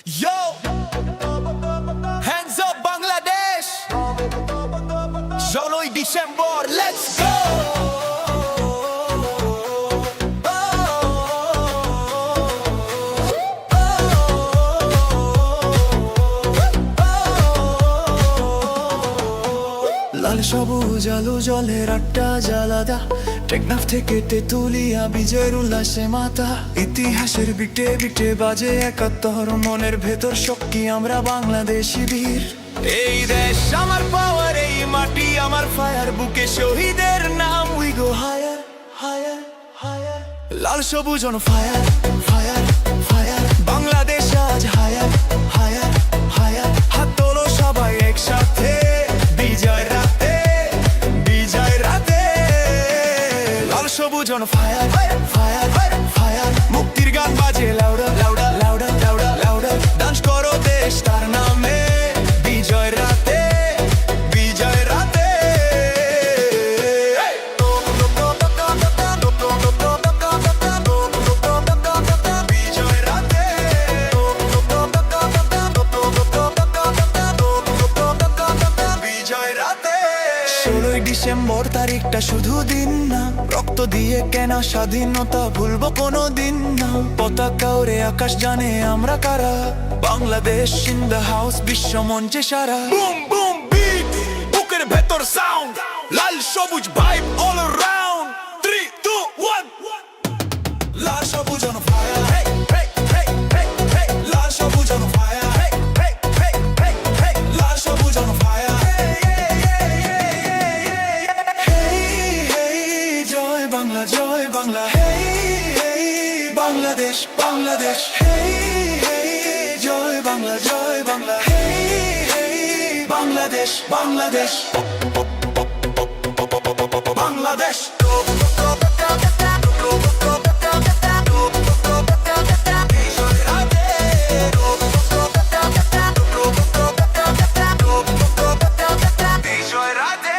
Yo, hands up Bangladesh. 16ই ডিসেম্বর, let's go. লাল সবুজ আলো জলের আটটা জ্বালাদা, টেকনাফ থেকে তেতুলিয়া বিজয়ের উল্লাসে মাতা। ইতিহাসের বিটে বিটে বাজে ৭১, মনের ভেতর শক্তি, আমরা বাংলাদেশি বীর। এই দেশ আমার পাওয়ার, এই মাটি আমার ফায়ার, বুকে শহীদের নাম। We go higher, higher, higher. লাল সবুজ on fire, fire, fire. Bangladesh আজ higher, higher, higher. হাত তোলো সবাই একসাথে, বিজয় রাতে, বিজয় রাতে। লাল সবুজ on fire, fire, fire, fire. মুক্তির গান বাজে louder, louder, louder, louder, louder. Dance করো দেশ তার নামে, বিজয় রাতে, বিজয় রাতে। বিজয় রাতে, বিজয় রাতে। 16ই ডিসেম্বর তারিখটা শুধু দিন না, রক্ত দিয়ে কেনা স্বাধীনতা ভুলবো কোনো দিন না। পতাকা ওরে আকাশ জানে আমরা কারা, বাংলাদেশ ইন দ্য হাউস, বিশ্ব মঞ্চে সারা। বুম বুম বিট, বুকের ভেতর সাউন্ড, লাল সবুজ ভাইব অল অ্যারাউন্ড। 3 2 1, লাল সবুজ on fire, hey, hey, hey, hey, hey. লাল সবুজ on fire, hey, hey, hey, hey, hey. লাল সবুজ on fire, hey, hey, hey, hey, hey, hey, hey. Joy Bangla, Joy Bangla, hey, hey, Bangladesh, Bangladesh, hey, hey, Joy Bangla, Joy Bangla, hey, hey, Bangladesh, Bangladesh, Bangladesh. বিজয় রাতে।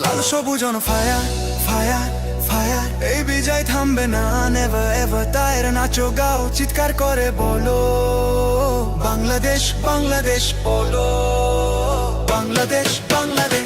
লাল সবুজ on fire, fire, fire. এই বিজয় থামবে না, never ever. তায়ের নাচো গাও, চিৎকার করে বলো, বাংলাদেশ, বাংলাদেশ বলো, বাংলাদেশ, বাংলাদেশ।